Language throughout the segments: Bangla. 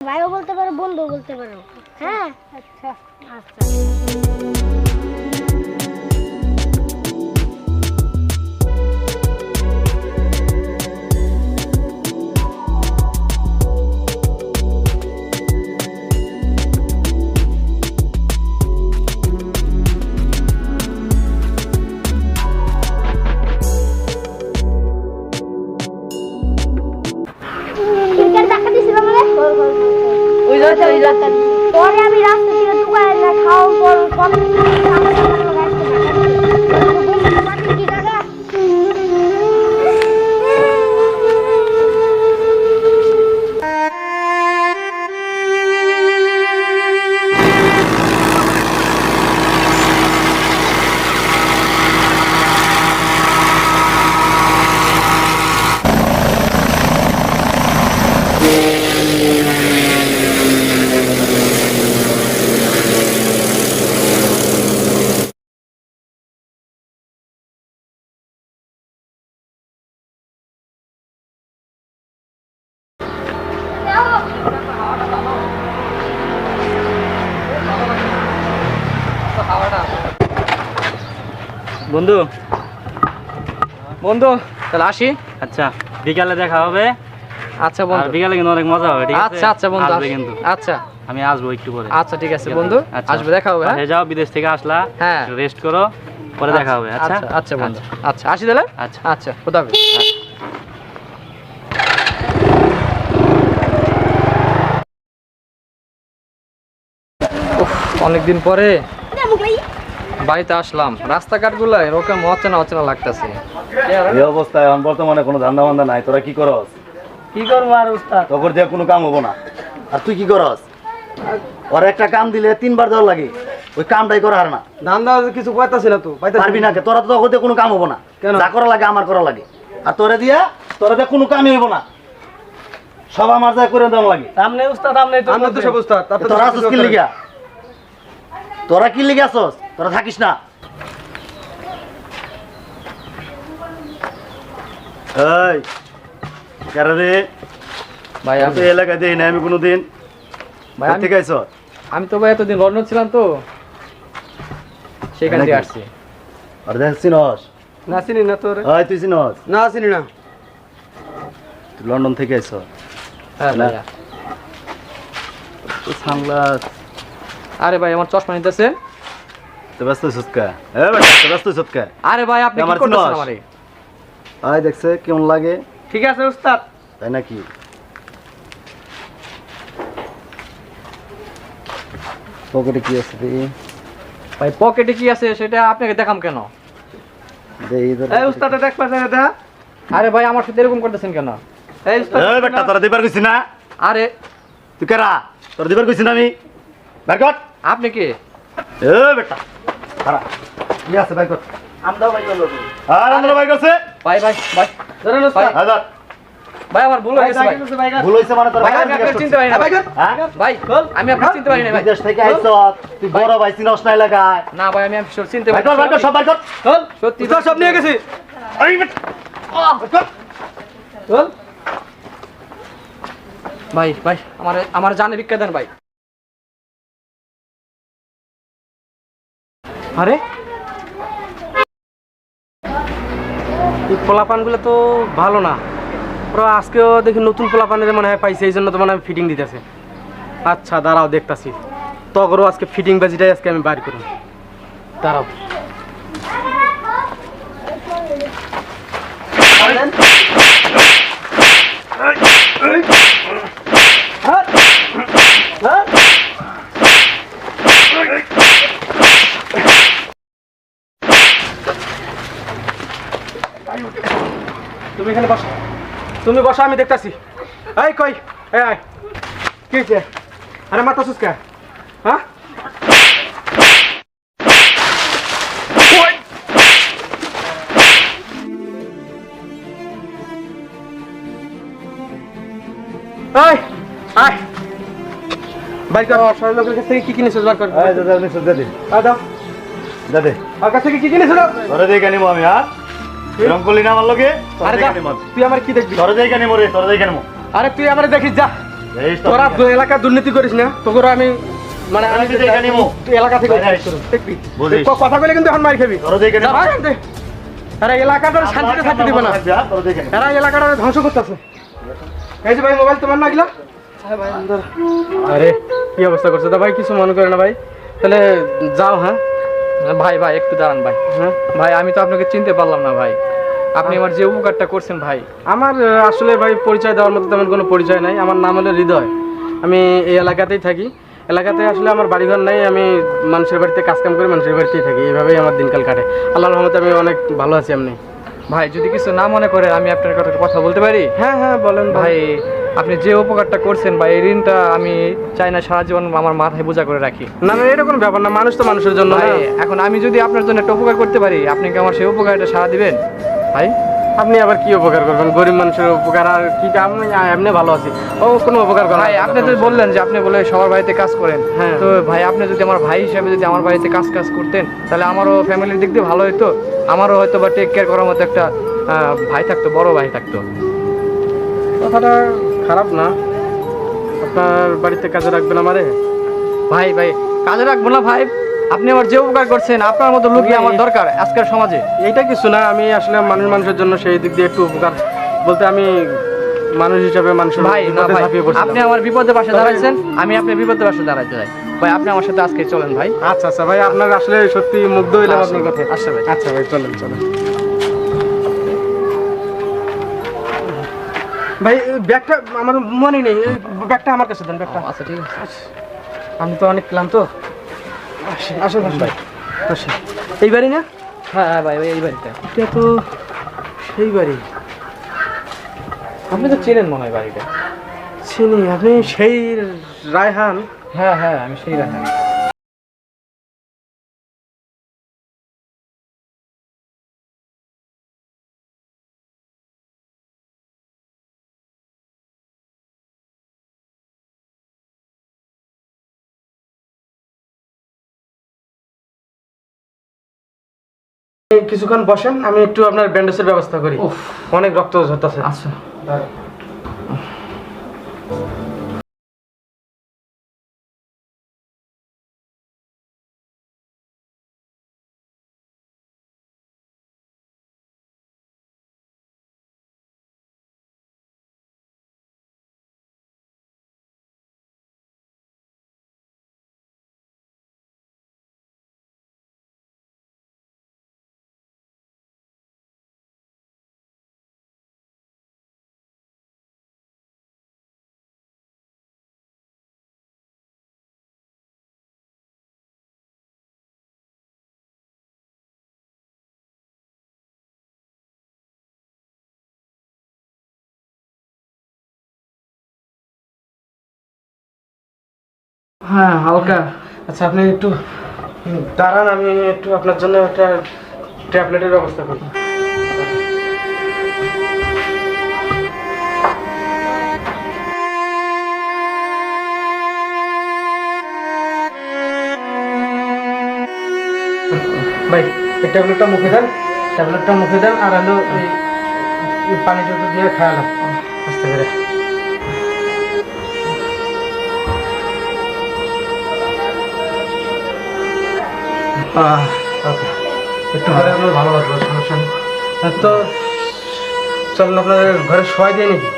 ভাইও বলতে পারো, বন্ধুও বলতে পারো। হ্যাঁ, আচ্ছা আচ্ছা। পরে আমি রাস্তা থেকে দোকানে না খাওয়া পর কত বন্ধু বন্ধু তাহলে আসি। আচ্ছা বিকালে দেখা হবে। আচ্ছা বন্ধু, বিকালে কিন্তু অনেক মজা হবে। ঠিক আছে? আচ্ছা আচ্ছা বন্ধু, আসবে কিন্তু। আচ্ছা আমি আসবো একটু পরে। আচ্ছা ঠিক আছে বন্ধু, আসবে, দেখা হবে। হ্যাঁ যাও, বিদেশ থেকে আসলা, হ্যাঁ রেস্ট করো, পরে দেখা হবে। আচ্ছা আচ্ছা বন্ধু, আচ্ছা আসি তাহলে। আচ্ছা আচ্ছা, খোদা হাফেজ। অনেকদিন পরে বাড়িতে আসলাম। রাস্তাঘাট গুলো এরকম অচেনা অচেনা লাগতেছে। এই অবস্থায় এখন বর্তমানে কোনো ধান্দা বান্দা নাই। তোরা কি করস? কি করবো আর উস্তাদ, তোর দিয়ে কোনো কাম হবো না। আর তুই কি করস? ওর একটা কাম দিলে 3 বার দেওয়ার লাগে, ওই কামটাই করা আর না। ধান্দা কিছু পাইতাছি না তো। পারবি না কে? তোরা তো তোর দিয়ে কোনো কাম হবো না। যা করা লাগে আমার করা লাগে। আর তোরা দিয়ে কোনো কামই হবো না। সব আমার যা করে দেওয়া লাগে। সামনে উস্তাদ, সামনে তো আমরা তো সব উস্তাদ। তোরা আসছিস কি লিগা? তোরা কি লিগা আসছিস? তোরা থাকিস না। এই কারে রে ভাই আমি তো এলাকায় দেই না আমি কোনোদিন। ভাই ভাই ঠিক আছে? আমি তো ভাই এতদিন লন্ডন ছিলাম তো, সেখান থেকে আসছি। আর দেখছিস? না চিনি না তোর। ওই তুই চিনস? না চিনি না। তুই লন্ডন থেকে আইছ? হ্যাঁ না। ভাইয়া। তুই সানগ্লাস। আরে ভাই আমার চশমা নিতেছে। তো ব্যস্ত হইছস কা? এ বেটা তো ব্যস্ত হইছস কা? আরে ভাই আপনি কি আমার করতেছেন চিনস? আমারে? আয় দেখছে কেমন লাগে? ঠিক আছে উস্তাদ। তাই নাকি? পকেটে কি আছে রে? ভাই পকেটে কি আছে সেটা আপনাকে দেখাম কেন? দেই ইধর। এই উস্তাদ দেখ পাশে দেখা। আরে ভাই আমার সাথে এরকম করতেছেন কেন? এই উস্তাদ। এ বেটা তোরা দিবার কইছিস না? আরে তুই কারা? তোরা দিবার কইছিস না আমি? বের কর। আপনি কি? এ বেটা কারা? কি আছে বের কর। আমদাও ভাই করলো। আর আমরা ভাই করছে? ভাই ভাই ভাই ধরেন উস্তাদ। হাজার ভাই আমার ভুল হয়ে গেছে ভাই। ভুল হইছে মানে তোরা ভাই আমি আপনাকে চিনতে পারি না ভাই। হ্যাঁ? ভাই আমি আপনাকে চিনতে পারি না ভাই। বিদেশ থেকে আইছ তুই বড় ভাই চিনস না এলাকায়। না ভাই আমি সব চিনতে ভাই পারি কর সব ভাই কর। চল সত্যি তো সব নিয়ে গেছি। এই বেটা কর। চল ভাই ভাই আমার জানে ভিক্ষা দেন ভাই। আরে এই পোলাপানগুলো তো ভালো না। ওরা আজকেও দেখি নতুন পোলাপানের মনে হয় পাইছে, এই জন্য তো মনে হয় ফিটিং দিতেছে। আচ্ছা দাঁড়াও দেখতাছি, তগরও আজকে ফিটিং বাজিটাই আজকে আমি বাইর করুন। দাঁড়াও তুমি এখানে বসো, তুমি বসো আমি দেখতাছি। এই কই এই আয়, কি হয়েছে? আরে মাথা সুস্কা, হ্যাঁ এই আয় বাইর কর। সবাই লোকের কাছ থেকে কি কিনেছিস বার কর। এই দাদা আপনি সুদ্ধা দিন। দাও দাদে আর কাছ থেকে কি কিনেছিস? ধরে দেই কেন আমি? হ্যাঁ এরকম করলি না আমার লগে? আরে তুই আমার কি দেখবি? ধরে দেই কেন মরে? ধরে দেই কেন? আরে তুই আমারে দেখিস যা। তোরা এলাকা দুর্নীতি করিস না, তোকে আমি মানে আমি এলাকা থেকে দেখবি কথা বলে কিন্তু এখন মার খাবি। এরা এলাকাটা শান্তিতে থাকতে দিবে না, এরা এলাকাটা ধ্বংস করতেছে। এই যে ভাই মোবাইল তোমার না গেলা? আরে কি অবস্থা করছে তা ভাই, কিছু মনে করে না ভাই, তাহলে যাও। হ্যাঁ ভাই ভাই একটু দাঁড়ান ভাই। হ্যাঁ ভাই আমি তো আপনাকে চিনতে পারলাম না ভাই, আপনি আমার যে উপকারটা করছেন ভাই। আমার আসলে ভাই পরিচয় দেওয়ার মতো তেমন কোনো পরিচয় নাই। আমার নাম হলো হৃদয়, আমি এই এলাকাতেই থাকি। এলাকাতে আসলে আমার বাড়িঘর নাই, আমি মানুষের বাড়িতে কাজকাম করে মানুষের বাড়িতেই থাকি, এইভাবেই আমার দিনকাল কাটে। আল্লাহর রহমতে আমি অনেক ভালো আছি। এমনি ভাই যদি কিছু না মনে করে আমি আপনার কথা বলতে পারি? হ্যাঁ হ্যাঁ বলেন ভাই। আপনি যে উপকারটা করছেন ভাই, এই ঋণটা আমি চাই না সারা জীবন আমার মাথায় বোঝা করে রাখি। না না এটা কোনো ব্যাপার না, মানুষ তো মানুষের জন্য। এখন আমি যদি আপনার জন্য একটা উপকার করতে পারি, আপনি কি আমার সেই উপকারটা সারা দিবেন ভাই? আপনি আবার কি উপকার করবেন? গরিব মানুষের উপকার আর কি? আমি এমনি ভালো আছি, ও কোনো উপকার করেন ভাই? আপনি তো বললেন যে আপনি বলে সবার বাড়িতে কাজ করেন। হ্যাঁ তো ভাই আপনি যদি আমার ভাই হিসেবে যদি আমার বাড়িতে কাজ করতেন, তাহলে আমারও ফ্যামিলির দিক দিয়ে ভালো হতো, আমারও হয়তো বা টেক কেয়ার করার মতো একটা ভাই থাকতো, বড় ভাই থাকতো। কথাটা খারাপ না, আপনার বাড়িতে কাজে রাখবেন আমারে? ভাই ভাই কাজে রাখবো না ভাই, আপনি আমার যে উপকার করছেন, আপনার মতো লোকই আমার দরকার আজকের সমাজে। এইটা কিছু না, আমি আসলে মানুষের জন্য সেই দিক দিয়ে একটু উপকার বলতে আমি মানুষ হিসাবে মানুষের ভাই না ভাই, আপনি আমার বিপদের পাশে দাঁড়াইছেন, আমি আপনার বিপদের পাশে দাঁড়াইতে চাই ভাই। আপনি আমার সাথে আজকে চলেন ভাই। আচ্ছা আচ্ছা ভাই, আপনার আসলে সত্যি মুগ্ধ হইলাম আপনার কথা। আচ্ছা ভাই, আচ্ছা ভাই চলেন চলেন। ভাই ব্যাগটা আমার মনে নেই, ব্যাগটা আমার কাছে দেন। ব্যাগটা আচ্ছা ঠিক আছে। আমি তো অনেক ক্লান্ত। আসেন আসেন ভাই, আসেন। এই বাড়ি না? হ্যাঁ হ্যাঁ ভাই এই বাড়িতে। এটা তো সেই বাড়ি। আপনি তো চেনেন মনে হয় বাড়িটা। চিনি, আপনি সেই রায়হান? হ্যাঁ হ্যাঁ আমি সেই রায়হান। কিছুক্ষণ বসেন, আমি একটু আপনার ব্যান্ডেজের ব্যবস্থা করি। অনেক রক্ত ঝরতেছে। আচ্ছা হ্যাঁ হালকা। আচ্ছা আপনি একটু দাঁড়ান, আমি একটু আপনার জন্য একটা ট্যাবলেটের ব্যবস্থা করি। ভাই এই ট্যাবলেটটা মুখে দেন, ট্যাবলেটটা মুখে দেন, আর হলো এই পানিটুকু দিয়ে খাওয়ালাম আস্তে করে। একটু পরে আপনার ভালো লাগবে, সমস্যা নেই। তো চলুন আপনার ঘরে শোয়াই দিয়ে নাকি?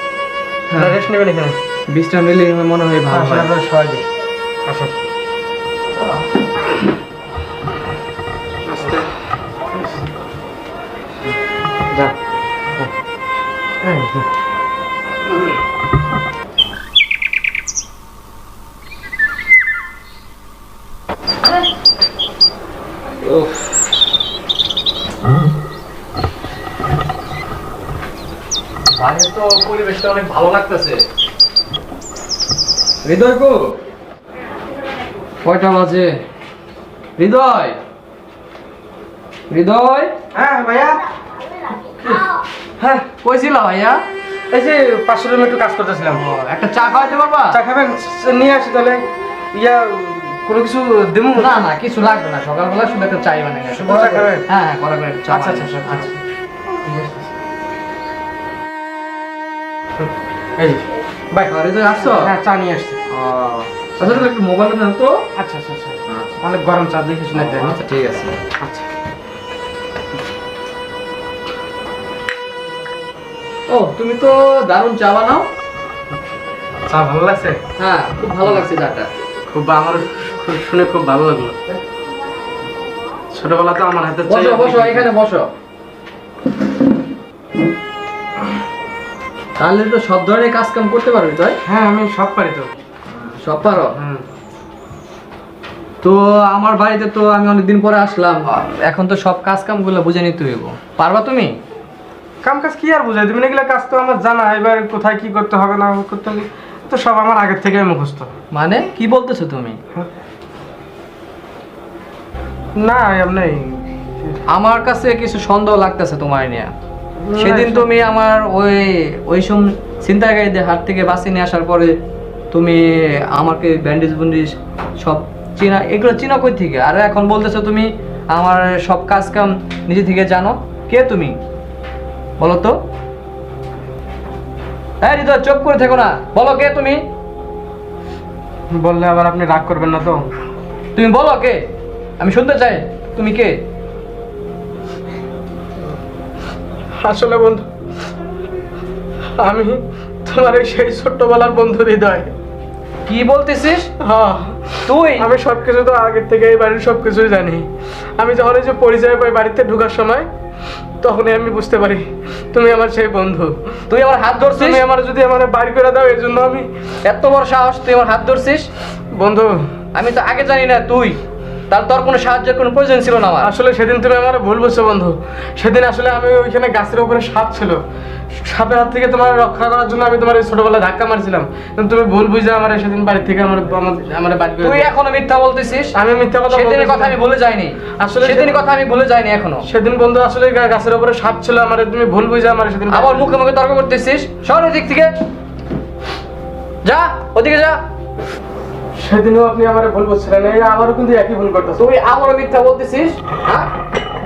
রেস্ট নেবেন এখানে? বিশ্রাম নিলে মনে হয় ভালো হয়। আপনার শোয়াই দিই। আসুন যা। বাইরে তো পরিবেশটা অনেক ভালো লাগতেছে। হৃদয় কো? কয়টা বাজে? হৃদয় হৃদয়। হ্যাঁ ভাইয়া। হ্যাঁ কইছিল ভাইয়া? এই যে 500 রুমে একটু কাজ করতেছিলাম। একটা চা খাওয়াইতে পারবা? চা খাবেন? নিয়ে আসি তাহলে। ইয়া কোনো কিছু দেবো? না না কিছু লাগবে না, সকালবেলা শুধু একটা চাই বানিয়ে শুধু চা খাবেন? হ্যাঁ হ্যাঁ করা করে চা। আচ্ছা আচ্ছা আচ্ছা। এই ভাই ঘরে তো আসছো? হ্যাঁ, চা নিয়ে আসছি। আচ্ছা তাহলে একটু মোবাইলটা দেন তো। আচ্ছা আচ্ছা আচ্ছা, অনেক গরম চা দেখে শুনে দেন। আচ্ছা ঠিক আছে। আচ্ছা। ও তুমি তো দারুণ চা বানাও। চা ভালো লাগছে? হ্যাঁ খুব ভালো লাগছে চাটা। খুব, আমার শুনে খুব ভালো লাগলো। ছোটবেলা তো আমার হাতে বসো বসো, এখানে বসো। তাহলে তো সব ধরনের কাজ কাম করতে পারবি তাই? হ্যাঁ আমি সব পারি তো। সব পারো? হুম। তো আমার বাড়িতে তো আমি অনেকদিন পরে আসলাম, এখন তো সব কাজ কাম গুলো বুঝে নিতে হইব। পারবা তুমি? কাম কাজ কি আর বুঝাই, তুমি এগুলো কাজ তো আমার জানা, এবার কোথায় কি করতে হবে না করতে হবে তো সব আমার আগের থেকে মুখস্থ। মানে কি বলতেছো তুমি? না এমনি আমার কাছে কিছু সন্দেহ লাগতেছে তোমার নিয়ে। সেদিন তুমি আমার ওই সব ছিনতাইকারীদের হাত থেকে বাঁচিয়ে নিয়ে আসার পরে তুমি আমাকে ব্যান্ডেজ বন্ডিজ সব চিনা, এগুলো চিনা কই থেকে? আর এখন বলতেছো তুমি আমার সব কাজ কাম নিজে থেকে জানো। কে তুমি বলো তো? হ্যাঁ হৃদয়, চুপ করে থেকো না, বলো কে তুমি? বললে আবার আপনি রাগ করবেন না তো? তুমি বলো কে, আমি শুনতে চাই তুমি কে। আসলে বন্ধু, আমি তোমার এই সেই ছোট্টবেলার বন্ধু হৃদয়। কি বলতেছিস? হ্যাঁ তুই? আমি সবকিছু তো আগের থেকে এই বাড়ির সবকিছুই জানি। আমি যখন এই যে পরিচয় পাই বাড়িতে ঢোকার সময়, তখনই আমি বুঝতে পারি তুমি আমার সেই বন্ধু। তুই আমার হাত ধরছিস? তুমি আমার যদি আমার বাড়ি করে দাও এই জন্য আমি। এত বড় সাহস, তুই আমার হাত ধরছিস? বন্ধু আমি তো আগে জানি না তুই, তার তোর কোনো সাহায্যের কোনো প্রয়োজন ছিল না আমার। আসলে সেদিন তুমি আমার ভুল বুঝছো বন্ধু। সেদিন আসলে আমি ওইখানে গাছের উপরে সাপ ছিল, সাপের হাত থেকে তোমার রক্ষা করার জন্য আমি তোমার এই ছোটবেলায় ধাক্কা মারছিলাম, কিন্তু তুমি ভুল বুঝে আমার সেদিন বাড়ি থেকে আমার বাড়ি করে তুই এখনো মিথ্যা বলতেছিস? আমি মিথ্যা কথা সেদিনের কথা আমি ভুলে যাইনি। আসলে সেদিনের কথা আমি ভুলে যাইনি এখনো। সেদিন বন্ধু আসলে গাছের উপরে সাপ ছিল, আমার তুমি ভুল বুঝে আমার সেদিন আবার মুখে মুখে তর্ক করতেছিস। সর এদিক থেকে, যা ওদিকে যা। সেদিনও আপনি আমার ভুল বুঝছিলেন, এই আমারও কিন্তু একই ভুল করতেছ। তুই আবারও মিথ্যা বলতেছিস? হ্যাঁ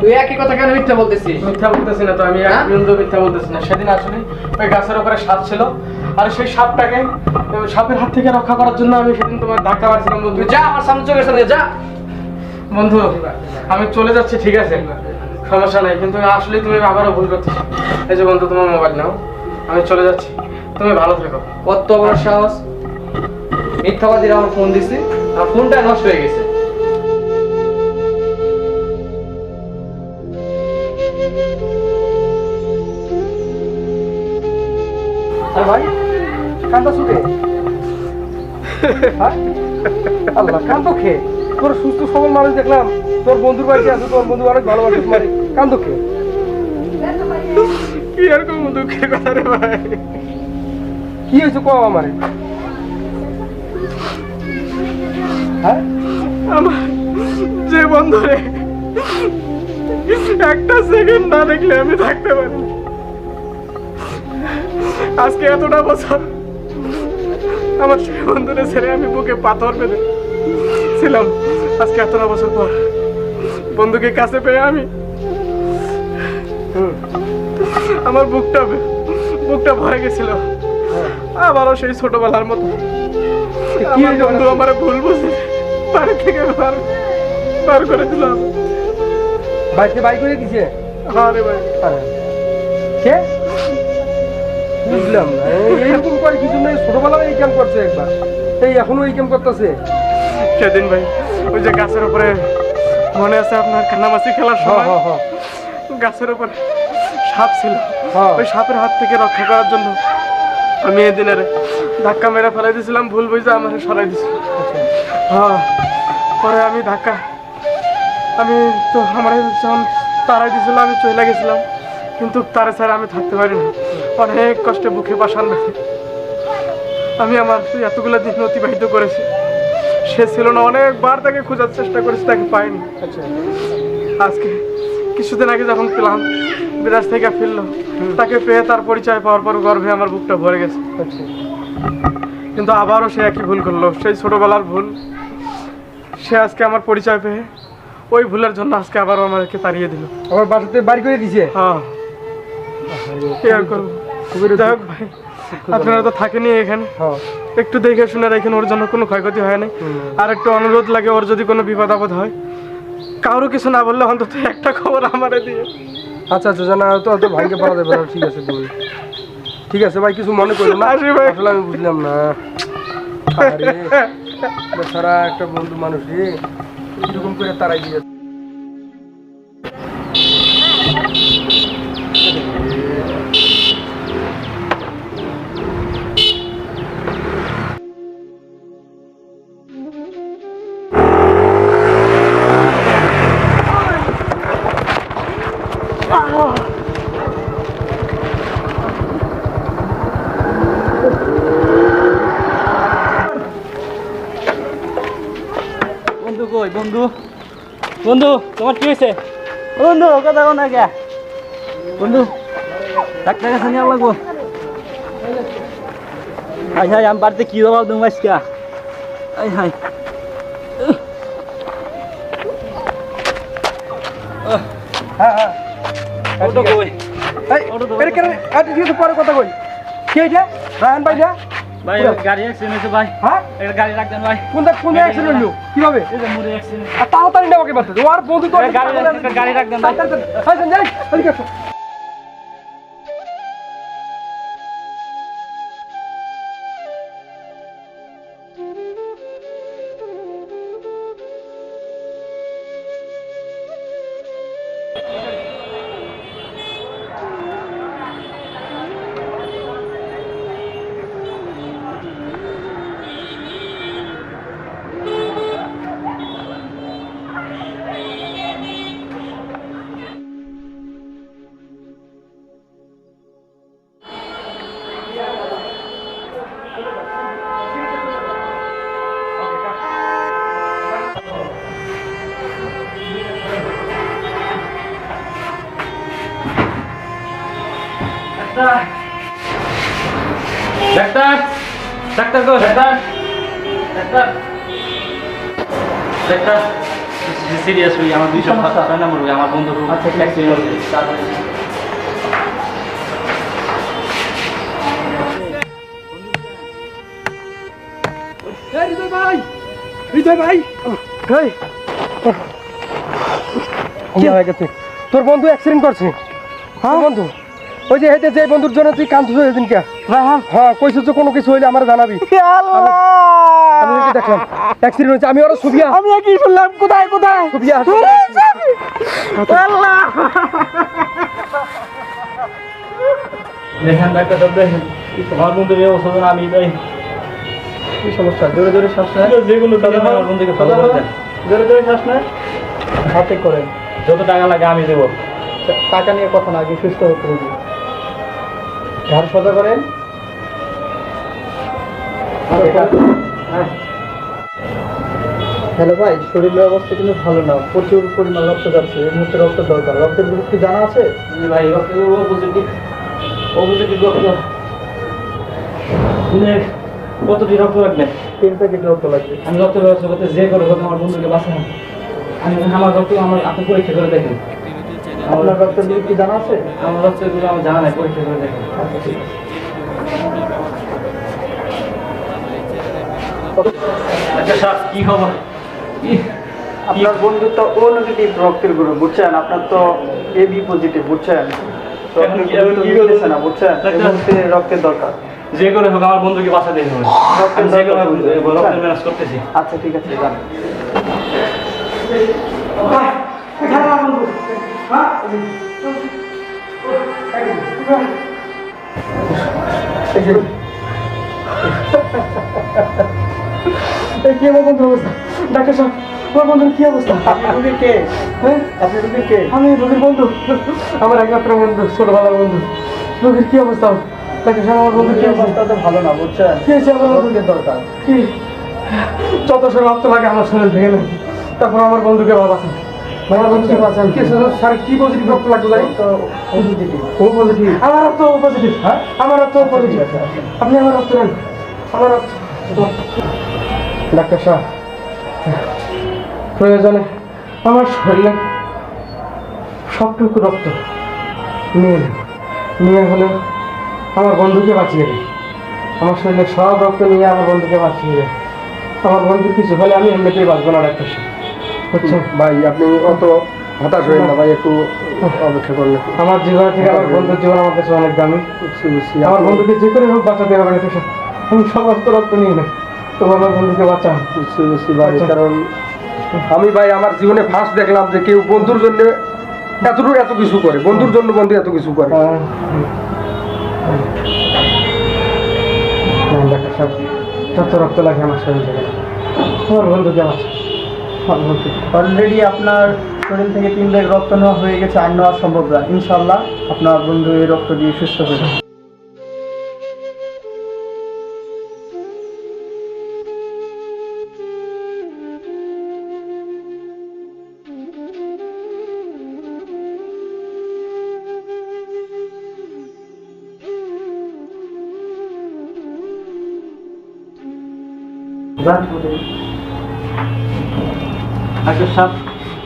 তুই একই কথা কেন মিথ্যা বলতেছিস? মিথ্যা বলতেছি না তো, আমি এক বিন্দু মিথ্যা বলতেছি না। সেদিন আসলে ওই গাছের উপরে সাপ ছিল, আর সেই সাপটাকে সাপের হাত থেকে রক্ষা করার জন্য আমি সেদিন তোমার ধাক্কা মারছিলাম বন্ধু। যা আমার সামনে, চোখের সামনে যা। বন্ধু আমি চলে যাচ্ছি, ঠিক আছে সমস্যা নাই, কিন্তু আসলে তুমি আবারও ভুল করতেছ। এই যে বন্ধু তোমার মোবাইল নাও, আমি চলে যাচ্ছি, তুমি ভালো থেকো। কত বড় সাহস, মিথ্যাবাদীরা আমার ফোন দিছে, আর ফোনটা নষ্ট হয়ে গেছে। আরে ভাই কান্দা শুকে আল্লাহ কান্দো খে, তোর সুস্থ সবল মানুষ দেখলাম, তোর বন্ধুর বাড়িতে আছে, তোর বন্ধু অনেক ভালোবাসে তোমার, কান্দো খে? কি আর কোন দুঃখের কথা রে ভাই, কি হয়েছে কও আমারে? হ্যাঁ আমার যে বন্ধু রে একটা সেকেন্ড না দেখলে আমি থাকতে পারি না। আজকে এতটা বছর আমার সেই বন্ধুরে ছেড়ে আমি বুকে পাথর বেঁধে ছিলাম, আজকে এতটা বছর পর বন্ধুকে কাছে পেয়ে আমি আমার বুকটা ভরে গেছিল আবারও সেই ছোটবেলার মতো। আমার বন্ধু আমার ভুল বুঝে বাড়ি থেকে বার করে দিলাম। বাড়িতে বাই করে দিছে? হ্যাঁ রে ভাই। কে বুঝলাম না, এইরকম করে কিছু নেই, ছোটবেলায় এই ক্যাম্প করছে একবার, এই এখনো এই ক্যাম্প করতেছে। সেদিন ভাই ওই যে গাছের উপরে মনে আছে আপনার কানামাছি খেলার সময় গাছের উপরে সাপ ছিল, ওই সাপের হাত থেকে রক্ষা করার জন্য আমি এই দিনের ধাক্কা মেরে ফেলাই দিয়েছিলাম, ভুল বুঝে আমার সরাই দিয়েছিল। হ্যাঁ পরে আমি তো আমার যখন তারাই দিয়েছিল আমি চলে গেছিলাম, কিন্তু তারে ছাড়া আমি থাকতে পারিনি। অনেক কষ্টে বুকে পাশান রেখে আমি আমার এতগুলো দিন অতিবাহিত করেছি। সে ছিল না, অনেকবার তাকে খোঁজার চেষ্টা করেছি, তাকে পাইনি। আজকে কিছুদিন আগে যখন পেলাম, বিদেশ থেকে ফিরলো, তাকে পেয়ে তার পরিচয় পাওয়ার পর গর্বে আমার বুকটা ভরে গেছে। কিন্তু আবারও সে একই ভুল করলো, সেই ছোটবেলার ভুল। সে আজকে আমার পরিচয় পেয়ে ওই ভুলের জন্য আজকে আবারও আমাকে তাড়িয়ে দিল, আমার বাসাতে বাড়ি করে দিয়েছে। হ্যাঁ কি আর করবো, যাই হোক ভাই আপনারা তো থাকেনি এখানে, একটু দেখে শুনে রাখেন, ওর জন্য কোনো ক্ষয়ক্ষতি হয় না। আর একটু অনুরোধ লাগে, ওর যদি কোনো বিপদ আপদ হয়, কারো কিছু না বললে অন্তত একটা খবর আমারে দিয়ে। আচ্ছা আচ্ছা, জানা তো অত ভাইকে পাওয়া যাবে না, ঠিক আছে তুমি, ঠিক আছে ভাই, কিছু মনে করো না, আসলে আমি বুঝলাম না। আরে সারা একটা বন্ধু মানুষ রে, এরকম করে তারাই দিয়ে বন্ধু কই বন্ধু? বন্ধু তোমার কি হয়েছে? বন্ধু কথা কও না কে? বন্ধু ডাক্তার কাছে নিয়ে লাগবো। হাই হাই, আমি বাড়িতে কি জবাব দেবো আজকে? হাই হাই, ওটা কই? পরে কথা কই, কে এটা? রায়হান ভাই না? ভাই গাড়ি অ্যাক্সিডেন্ট হয়েছে ভাই। হ্যাঁ, একটা গাড়ি রাখবেন ভাই। কোন অ্যাক্সিডেন্ট হলো, কিভাবে? এই যে মুড়ে অ্যাক্সিডেন্ট। আর তাড়াতাড়ি না ওকে বাঁচতে, ওর বন্ধু তো গাড়ি রাখবেন ভাই। যাই এদিকে আসো। ডাক্তার, ডাক্তার গো, ডাক্তার, ডাক্তার, ডাক্তার, সিরিয়াস হই, আমার 206 নম্বর হই, আমার বন্ধু অ্যাক্সিডেন্ট হয়েছে। হৃদয় ভাই, কি হয়ে গেছে? তোর বন্ধু অ্যাক্সিডেন্ট করছে। হ্যাঁ বন্ধু, ওই যে হেঁটে যে বন্ধুর জন্য তুই কান্দছিস সেদিন কে? হ্যাঁ, কইছিস যে কোনো কিছু হইলে আমার জানাবি। আমি ওকে দেখলাম অ্যাক্সিডেন্ট হয়েছে, আমি ওরা সুবিয়া, আমি কি শুনলাম, কোথায় কোথায় সুবিয়া দেখেন ডাক্তার সাহেব, দেখেন আমার বন্ধুর এই অবস্থা, আমি তাই কি সমস্যা? জোরে জোরে শ্বাস নেয়, যেগুলো আমার বন্ধুকে ভালো করে দেন। জোরে জোরে শ্বাস নেয়, হাতে করেন, যত টাকা লাগে আমি দেবো। টাকা নিয়ে কথা না, আগে সুস্থ হতে হবে। ঘাড় সোজা করেন। হ্যালো ভাই, শরীরের অবস্থা কিন্তু ভালো না, প্রচুর পরিমাণ রক্ত যাচ্ছে, এই মুহূর্তে রক্ত দরকার। রক্তের গ্রুপ কি জানা আছে? ভাই রক্ত পজিটিভ রক্ত। কতটি রক্ত লাগবে? 3 প্যাকেট রক্ত লাগবে। আমি রক্ত ব্যবস্থা করতে যে করে হোক আমার বন্ধুকে বাঁচান। আমার রক্ত আপনি পরীক্ষা করে দেখেন। আপনার রক্তের গ্রুপ কি জানা আছে? আমার রক্তগুলো আমার জানা নাই, পরীক্ষা করে দেখেন। আচ্ছা স্যার, কি খবর? আপনার বন্ধু তো ও নেগেটিভ রক্তের গ্রুপ, বুঝছেন? আপনার তো এবি পজিটিভ, বুঝছেন? রক্তের দরকার, যে করে হোক আমার বন্ধুকে বাঁচাতে হবে। রক্তের ম্যানেজ করতেছি। আচ্ছা ঠিক আছে, যান। কি আমার বন্ধুর অবস্থা? ডাক্তার সাহেব, আমার বন্ধুর কি অবস্থা? আপনি রোগীর কে? হ্যাঁ, আপনি রোগীর কে? আমি রোগীর বন্ধু, আমার একমাত্র বন্ধু, ছোটবেলার বন্ধু। রোগীর কি অবস্থা? ডাক্তার সাহেব, আমার বন্ধুর কি অবস্থা? তো ভালো না, বুঝছেন? কি হয়েছে? আমার বন্ধুকে দরকার কি? যত সব রক্ত লাগে আমার শরীর থেকে না, তারপর আমার বন্ধুকে বাঁচান। আমার বন্ধুকে বাঁচান। কি স্যার, কি পজিটিভ রক্ত লাগবে? ও পজিটিভ। আমার রক্ত পজিটিভ। হ্যাঁ, আমার রক্ত পজিটিভ। আপনি আমার রক্ত নেন, আমার রক্ত। ডাক্তার সাহেব, প্রয়োজনে আমার শরীরে সবটুকু রক্ত নিয়ে নেন, নিয়ে হলে আমার বন্ধুকে বাঁচিয়ে দিন। আমার শরীরে সব রক্ত নিয়ে আমার বন্ধুকে বাঁচিয়ে দেয়। আমার বন্ধু কিছু হলে আমি এমনিতেই বাঁচবো না ডাক্তার সাহেব, বুঝছেন? ভাই আপনি অত হতাশ হবেন না ভাই, একটু অপেক্ষা করলে। আমার জীবন থেকে আমার বন্ধুর জীবন আমার কাছে অনেক দামি। আমার বন্ধুকে যে করে হোক বাঁচাতে হবে ডাক্তার সাহেব। আমি সমস্ত রক্ত নিয়ে নেই, তবু আমার বন্ধুকে বাঁচান। ভাই কারণ আমি ভাই আমার জীবনে ফার্স্ট দেখলাম যে কেউ বন্ধুর জন্য এত কিছু করে, বন্ধুর জন্য বন্ধু এত কিছু করে। ডাক্তার সাহেব যত রক্ত লাগে আমার শরীর থেকে, আমার বন্ধুকে বাঁচান। অলরেডি আপনার শরীর থেকে 3 ব্যাগ রক্ত নেওয়া হয়ে গেছে, আর নেওয়া সম্ভব না। ইনশাল্লাহ আপনার বন্ধু এই রক্ত দিয়ে সুস্থ হয়ে যাবে। ডাক্তার সাহেব,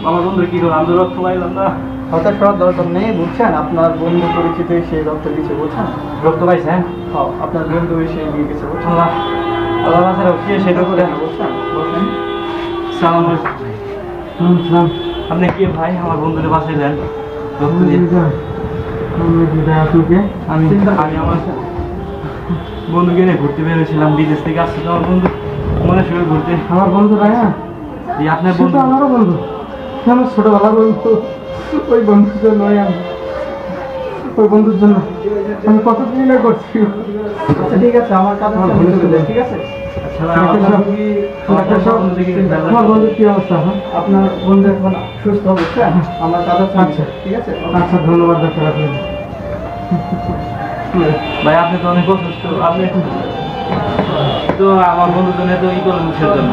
আমার বন্ধু কি করো? আমি তো রক্ত পাইলাম না। হতাশ হওয়ার দরকার নেই, বুঝছেন? আপনার বন্ধু পরিচিত সেই রক্ত দিয়েছে, বুঝছেন? রক্ত পাইছেন? হ্যাঁ, আপনার বন্ধু এসে দিয়ে গেছে, বুঝছেন? আল্লাহ আল্লাহ বাঁচাও, কি সেটা করে বসেন, বসেন। সালাম আলাইকুম। আপনি কি ভাই আমার বন্ধুকে বাঁচাইলেন রক্ত দিয়ে? আমি আমি আমার বন্ধুকে নিয়ে ঘুরতে বেরোছিলাম, বিদেশ থেকে আসছে তো আমার বন্ধু মনে শুরু ঘুরতে। আমার বন্ধু রায়া, জি আপনার সে বন্ধু? তো আমারও বন্ধু, সে আমার ছোটবেলার বন্ধু। ওই বন্ধুর জন্য ওই বন্ধুর জন্য আমি কত দিন না করছি। আচ্ছা ঠিক আছে, আমার কাছে ঠিক আছে। আমার বন্ধুর কি অবস্থা? আপনার বন্ধু এখন সুস্থ, বুঝছেন? আমার কাছে আচ্ছা ঠিক আছে। আচ্ছা, ধন্যবাদ ডাক্তার আপনি। ভাই আপনি তো অনেক অসুস্থ, আপনি তো আমার বন্ধুর জন্য তো ই করলেন কিসের জন্য?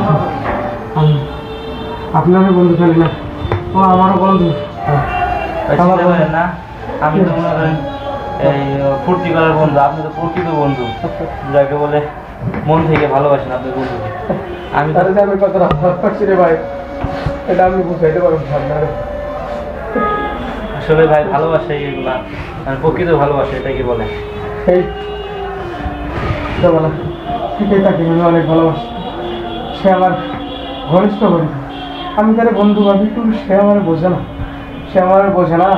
আপনারও বন্ধু খালি না, ও আমারও বন্ধু। ভাই চিন্তা করেন না, আমি তো মনে করেন এই ফুর্তি করার বন্ধু, আপনি তো প্রকৃত বন্ধু, যাকে বলে মন থেকে ভালোবাসেন আপনি বন্ধুকে। আমি তো আমি কতটা ভালোবাসি রে ভাই, এটা আমি বুঝাইতে পারবো আপনার। আসলে ভাই ভালোবাসা এগুলা মানে প্রকৃত ভালোবাসা, এটাকে বলে। এই বলা ঠিকই তাকে আমি অনেক ভালোবাসি। সে আমার ঘনিষ্ঠ বন্ধু, আমি তার বন্ধু ভাবি, কিন্তু সে আমার বোঝে না। সে আমার বোঝে না,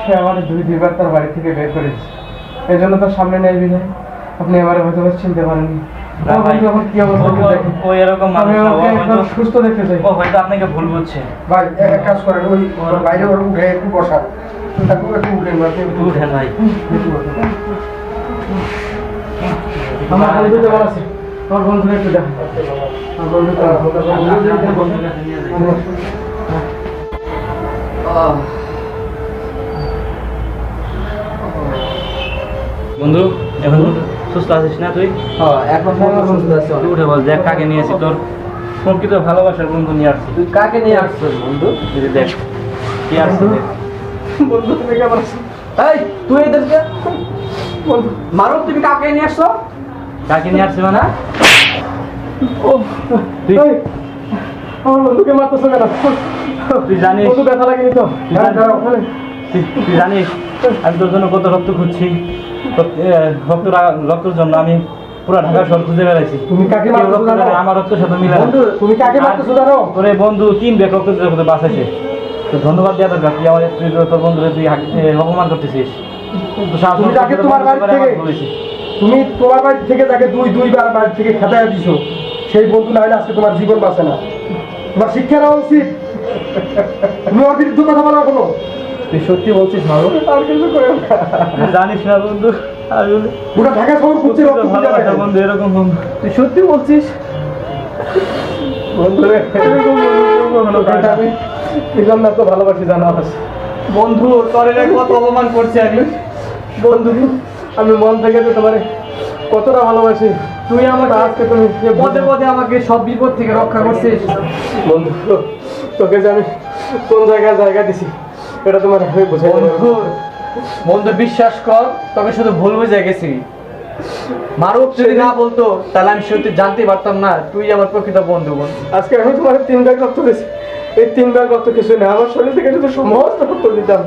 সে আমার 2-3 বার তার বাড়ি থেকে বের করেছে। এই জন্য তার সামনে নেই বিধায় আপনি আমার হয়তো চিনতে পারেননি। কি অবস্থা ও এরকম মানুষ না, ও হয়তো সুস্থ দেখতে চাই। ও হয়তো আপনাকে ভুল বুঝছে। ভাই এক কাজ করেন, ওই বাইরে ওর উঠে একটু বসা, একটু উঠেন উঠেন ভাই। আমার বন্ধু কেমন আছে? আমার বন্ধু একটু দেখ, আমার বন্ধু বন্ধু এখন সুস্থ আছিস না তুই? হ্যাঁ, এখন সুস্থ আছে। তুই উঠে বল, দেখ কাকে নিয়ে আসি, তোর প্রকৃত ভালোবাসার বন্ধু নিয়ে আসছি। তুই কাকে নিয়ে আসছিস বন্ধু? এই যে দেখ কি আসছে দেখ। বন্ধু তুমি কেমন আছো? এই তুই এদেরকে বন্ধু মারুফ, তুমি কাকে নিয়ে আসছো? কাকে নিয়ে আসছে মানে? ও তুই এই, আমার বন্ধুকে মারতেছো কেন? তুই জানিস, বন্ধু ব্যথা লাগেনি তো? হ্যাঁ, দাঁড়াও, ওখানে। তুই জানিস আমি তোর জন্য কত রক্ত খুঁজছি। রক্তের জন্য আমি পুরো ঢাকা শহর খুঁজে বেড়াইছি। তুমি কাকে কেউ মারতেছো রক্ত জানো? দেয় না, আমার রক্তের সাথে মিলে না। বন্ধু তুমি কাকে মারতেছো জানো? তোর এই বন্ধু 3 ব্যাগ রক্ত দিতে করতে বাঁচাইছে। তো ধন্যবাদ দেওয়া দরকার, তুই আমার তোর বন্ধুরে তুই অপমান করতেছিস। তো সাহস তুমি যাকে তোমার বাড়ি থেকে বলেছিস তুমি তোমার বাড়ি থেকে যাকে 2-2 বার বাড়ি থেকে খেতায় দিছো, সেই বন্ধু না হলে আজকে তোমার জীবন বাঁচে না। তোমার শিক্ষা নেওয়া উচিত। তুমি ওর বিরুদ্ধে কথা বলো কোনো? তুই সত্যি বলছিস মারুফ? আর কিছু করে জানিস না বন্ধু, আসলে পুরো ঢাকা শহর খুঁজছে রক্ত খুঁজে ভালোবাসা পায় না। বন্ধু এরকম বন্ধু। তুই সত্যি বলছিস? বন্ধুরে আমি এই জন্য এত ভালোবাসি জানা আছে। বন্ধু তোর এর কত অপমান করছি আমি। বন্ধু আমি মন থেকে তো তোমার কতটা ভালোবাসি। তুই আমাকে আজকে তুমি পদে পদে আমাকে সব বিপদ থেকে রক্ষা করছিস। বন্ধু তোকে যে আমি কোন জায়গায় জায়গা দিছি এটা তোমার আমি বুঝাই বন্ধু বন্ধু বিশ্বাস কর, তোকে শুধু ভুল বুঝে গেছি। মারুফ যদি না বলতো তাহলে আমি সত্যি জানতে পারতাম না তুই আমার প্রকৃত বন্ধু। আজকে আমি তোমার 3 ব্যাগ রক্ত দিয়েছি, এই 3 ব্যাগ রক্ত কিছু না, আমার শরীর থেকে যদি সমস্ত রক্ত দিতাম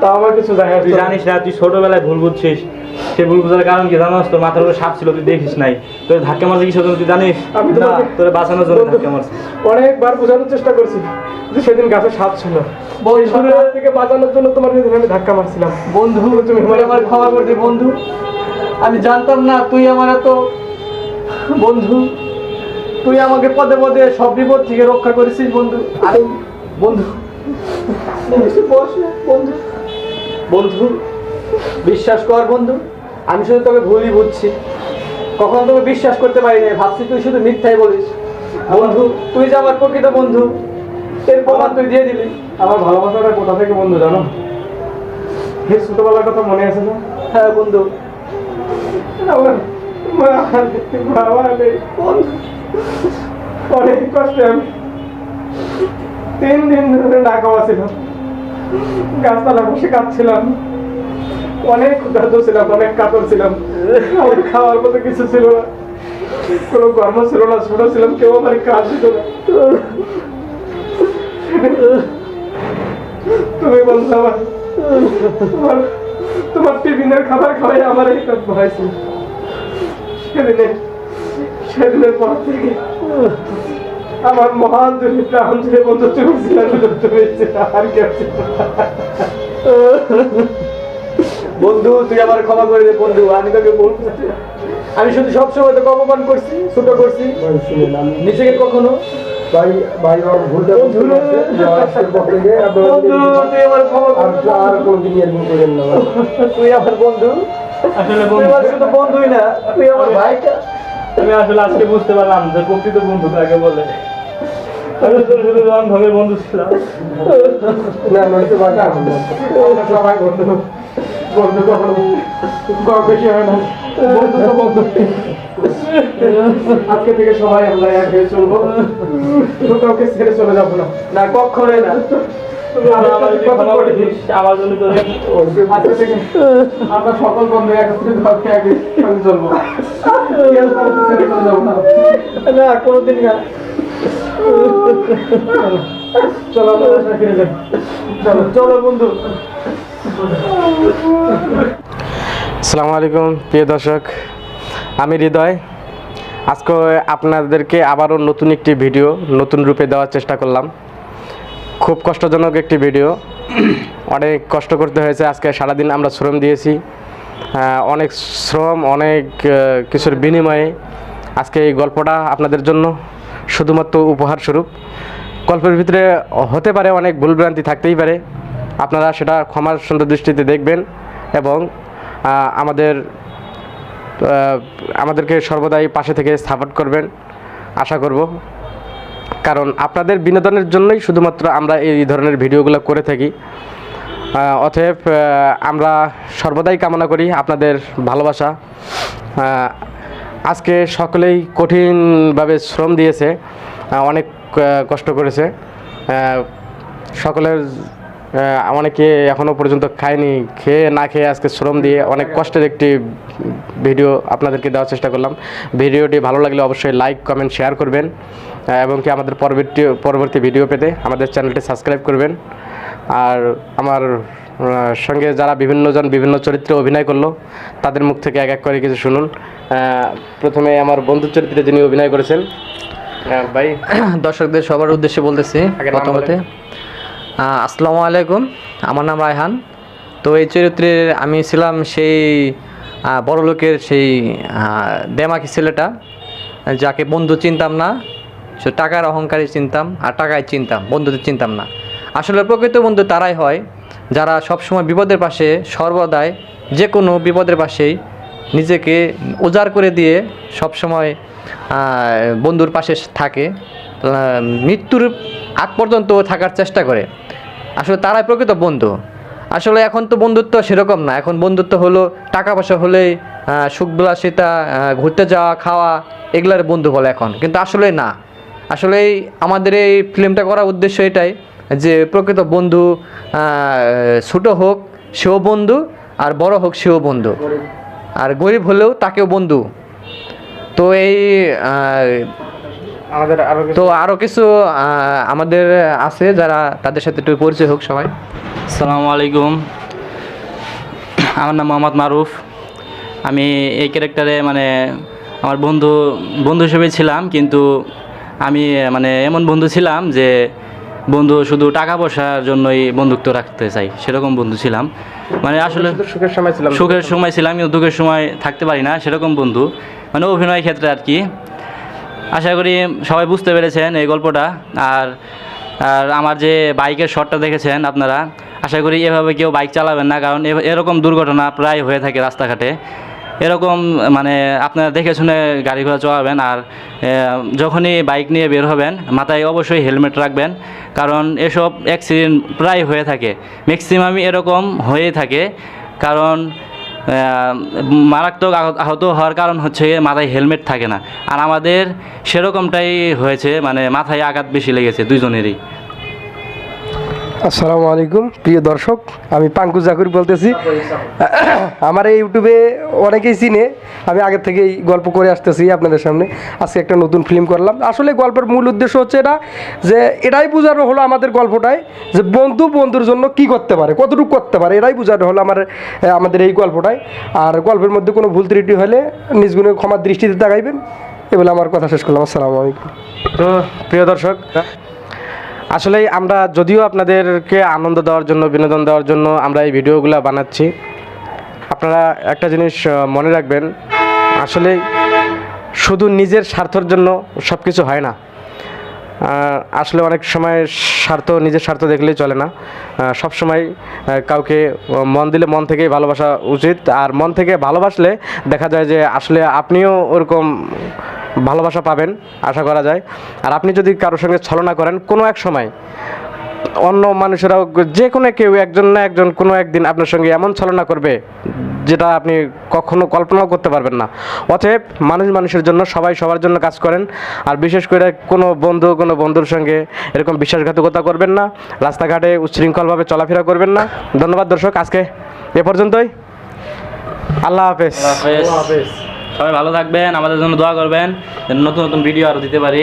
তা আমার কিছু যায় আসতো তুই না। জানিস না, তুই ছোটবেলায় ভুল বুঝছিস। সেই ভুল বুঝার কারণ কি জানোস? তোর মাথার উপরে সাপ ছিল, তুই দেখিস নাই। তোর ধাক্কা মারছে কিসের জন্য তুই জানিস? আমি না, তোমাকে- তোর বাঁচানোর জন্য ধাক্কা মারছে। অনেকবার বোঝানোর চেষ্টা করছি যে সেদিন গাছে সাপ ছিল, ওই সাপ থেকে বাঁচানোর জন্য তোমার সেদিন আমি ধাক্কা মারছিলাম। বন্ধু তুমি আমার ক্ষমা করে দে বন্ধু, আমি জানতাম না তুই আমার এত বন্ধু, তুই আমাকে পদে পদে সব বিপদ থেকে রক্ষা করেছিস বন্ধু। আরে বন্ধু বস না, বন্ধু বন্ধু বিশ্বাস কর বন্ধু, আমি শুধু তোকে ভুলই বুঝছি, কখনো তোকে বিশ্বাস করতে পারি না, ভাবছি তুই শুধু মিথ্যাই বলিস। বন্ধু তুই যে আমার প্রকৃত বন্ধু এর প্রমাণ তুই দিয়ে দিলি। আমার ভালোবাসাটা কোথা থেকে বন্ধু জানো? এই ছোটবেলার কথা মনে আছে না? হ্যাঁ বন্ধু, আমার মা নেই, বাবা নেই, বন্ধু অনেক কষ্টে আমি 3 দিন ধরে না খাওয়া ছিলাম, গাছতলা বসে কাঁদছিলাম, অনেক ক্ষুধার্ত ছিলাম, অনেক কাতর ছিলাম, আমার খাওয়ার মতো কিছু ছিল না, কোনো কর্ম ছিল না, ছোট ছিলাম, কেউ আমার কাজ দিত না। তুমি বলছো আমার তোমার তোমার টিফিনের খাবার খাওয়াই আমার এই কাজ ভরাইছি। সেদিনের পর থেকে আমার মহান তুমি প্রাণ ছেড়ে বন্ধু তুমি ছিল, তুমি আর কেউ ছিল না। বন্ধু তুই আমার ক্ষমা করে দে বন্ধু, আমি তোকে ভুল বুঝছি, আমি শুধু সবসময় তোকে অপমান করছি, ছোট করছি, নিজেকে কখনো ভাই ভাই আমার ভুলটা বন্ধু তুই আমার ক্ষমা করে দে। আর কোনদিন এরকম করেন না ভাই। তুই আমার বন্ধু, আসলে তুই আমার শুধু বন্ধুই না, তুই আমার ভাইটা। আমি আসলে আজকে বুঝতে পারলাম যে প্রকৃত বন্ধু কাকে বলে। আমি তোর শুধু রন্ধনের বন্ধু ছিলাম। না নয়তো ভাই আমরা সবাই বন্ধু, বন্ধু কখনো কম বেশি হয় না, বন্ধু তো বন্ধু। আজকে থেকে সবাই আমরা এক হয়ে চলবো, কাউকে ছেড়ে চলে যাবো না। না কখনোই না। আমার যদি ক্ষমা করে দিস, আমার জন্য তোর আজকে থেকে আমরা সকল বন্ধু একত্রিত ভাবে এক সঙ্গে চলবো, কেউ কাউকে ছেড়ে চলে যাবো না। না কোনোদিন না। চলো আমরা বাসায় ফিরে যাই। চলো চলো বন্ধু। আসসালামু আলাইকুম প্রিয় দর্শক, আমি হৃদয়। আজকে আপনাদেরকে আবারও নতুন একটি ভিডিও নতুন রূপে দেওয়ার চেষ্টা করলাম। খুব কষ্টজনক একটি ভিডিও, অনেক কষ্ট করতে হয়েছে। আজকে সারাদিন আমরা শ্রম দিয়েছি, অনেক শ্রম, অনেক কিছুর বিনিময়ে আজকে এই গল্পটা আপনাদের জন্য শুধুমাত্র উপহার স্বরূপ। গল্পের ভিতরে হতে পারে অনেক ভুলভ্রান্তি থাকতেই পারে, আপনারা সেটা ক্ষমার সুন্দর দৃষ্টিতে দেখবেন এবং আমাদেরকে সর্বদাই পাশে থেকে সাপোর্ট করবেন আশা করব, কারণ আপনাদের বিনোদনের জন্যই শুধুমাত্র আমরা এই ধরনের ভিডিওগুলো করে থাকি। অতএব আমরা সর্বদাই কামনা করি আপনাদের ভালোবাসা। আজকে সকলেই কঠিনভাবে শ্রম দিয়েছে, অনেক কষ্ট করেছে, সকলের অনেকে এখনও পর্যন্ত খায়নি, খেয়ে না খেয়ে আজকে শ্রম দিয়ে অনেক কষ্টের একটি ভিডিও আপনাদেরকে দেওয়ার চেষ্টা করলাম। ভিডিওটি ভালো লাগলে অবশ্যই লাইক কমেন্ট শেয়ার করবেন এবং কি আমাদের পরবর্তী ভিডিও পেতে আমাদের চ্যানেলটি সাবস্ক্রাইব করবেন। আর আমার সঙ্গে যারা বিভিন্ন চরিত্রে অভিনয় করলো তাদের মুখ থেকে এক এক করে কিছু শুনুন। প্রথমে আমার বন্ধুর চরিত্রে যিনি অভিনয় করেছেন ভাই। দর্শকদের সবার উদ্দেশ্যে বলতেছি প্রথমতে আসসালামু আলাইকুম, আমার নাম রায়হান। তো এই চরিত্রে আমি ছিলাম সেই বড় লোকের সেই দেমাকি ছেলেটা, যাকে বন্ধু চিনতাম না, সে টাকার অহংকারে চিনতাম আর টাকায় চিনতাম, বন্ধুদের চিনতাম না। আসলে প্রকৃত বন্ধু তারাই হয় যারা সবসময় বিপদের পাশে, সর্বদাই যে কোনো বিপদের পাশেই নিজেকে উজাড় করে দিয়ে সবসময় বন্ধুর পাশে থাকে, মৃত্যুর আগ পর্যন্ত থাকার চেষ্টা করে। আসলে তারাই প্রকৃত বন্ধু। আসলে এখন তো বন্ধুত্ব সেরকম না, এখন বন্ধুত্ব হলো টাকা পয়সা হলেই সুখবিলাসিতা, ঘুরতে যাওয়া, খাওয়া, এগুলার বন্ধু বলে এখন, কিন্তু আসলে না। আসলে আমাদের এই ফিল্মটা করার উদ্দেশ্য এটাই যে প্রকৃত বন্ধু ছোটো হোক সেও বন্ধু, আর বড় হোক সেও বন্ধু, আর গরিব হলেও তাকেও বন্ধু। তো এই তো আরো কিছু আমাদের আছে যারা, তাদের সাথে একটু পরিচয় হোক সবাই। আসসালামু আলাইকুম, আমার নাম মোহাম্মদ মারুফ। আমি এই ক্যারেক্টারে মানে আমার বন্ধু হিসেবে ছিলাম, কিন্তু আমি মানে এমন বন্ধু ছিলাম যে বন্ধু শুধু টাকা পয়সার জন্যই বন্ধুত্ব রাখতে চাই, সেরকম বন্ধু ছিলাম। মানে আসলে সুখের সময় ছিলাম কিন্তু দুঃখের সময় থাকতে পারি না, সেরকম বন্ধু, মানে অভিনয় ক্ষেত্রে আর কি। আশা করি সবাই বুঝতে পেরেছেন এই গল্পটা। আর আর আমার যে বাইকের শটটা দেখেছেন আপনারা, আশা করি এভাবে কেউ বাইক চালাবেন না, কারণ এরকম দুর্ঘটনা প্রায় হয়ে থাকে রাস্তাঘাটে। এরকম মানে আপনারা দেখে শুনে গাড়ি ঘোড়া চালাবেন। আর যখনই বাইক নিয়ে বের হবেন মাথায় অবশ্যই হেলমেট রাখবেন, কারণ এসব অ্যাক্সিডেন্ট প্রায় হয়ে থাকে, ম্যাক্সিমামই এরকম হয়েই থাকে। কারণ মারাত্মক আহত হওয়ার কারণ হচ্ছে মাথায় হেলমেট থাকে না। আর আমাদের সেরকমটাই হয়েছে, মানে মাথায় আঘাত বেশি লেগেছে দুজনেরই। আসসালামু আলাইকুম প্রিয় দর্শক, আমি পাঙ্কু জাকুর বলতেছি। আমার এই ইউটিউবে অনেকেই চিনে, আমি আগের থেকেই গল্প করে আসতেছি আপনাদের সামনে। আজকে একটা নতুন ফিল্ম করলাম। আসলে গল্পের মূল উদ্দেশ্য হচ্ছে এটা, যে এটাই বোঝানো হলো আমাদের গল্পটায়, যে বন্ধুর জন্য কি করতে পারে, কতটুকু করতে পারে, এটাই বোঝানো হলো আমাদের এই গল্পটায়। আর গল্পের মধ্যে কোনো ভুল ত্রুটি হলে নিজ গুণে ক্ষমার দৃষ্টিতে তাকাইবেন। এ বলে আমার কথা শেষ করলাম। আসসালামু আলাইকুম। তো প্রিয় দর্শক, আসলে আমরা যদিও আপনাদেরকে আনন্দ দেওয়ার জন্য, বিনোদন দেওয়ার জন্য আমরা এই ভিডিওগুলো বানাচ্ছি, আপনারা একটা জিনিস মনে রাখবেন, আসলে শুধু নিজের স্বার্থের জন্য সব কিছু হয় না। আসলে অনেক সময় নিজের স্বার্থ দেখলেই চলে না। সব সময় কাউকে মন দিলে মন থেকেই ভালোবাসা উচিত। আর মন থেকে ভালোবাসলে দেখা যায় যে আসলে আপনিও ওরকম ভালোবাসা পাবেন, আশা করা যায়। আর আপনি যদি কারোর সঙ্গে ছলনা করেন, কোনো এক সময় অন্য মানুষেরাও, যে কোনো কেউ একজন না একজন কোনো একদিন আপনার সঙ্গে এমন ছলনা করবে যেটা আপনি কখনো কল্পনাও করতে পারবেন না। অতএব মানুষের জন্য, সবাই সবার জন্য কাজ করেন। আর বিশেষ করে কোনো বন্ধুর সঙ্গে এরকম বিশ্বাসঘাতকতা করবেন না, রাস্তাঘাটে উচ্ছৃঙ্খলভাবে চলাফেরা করবেন না। ধন্যবাদ দর্শক, আজকে এ পর্যন্তই। আল্লাহ হাফেজ। সবাই ভালো থাকবেন, আমাদের জন্য দোয়া করবেন, নতুন নতুন ভিডিও আরও দিতে পারি।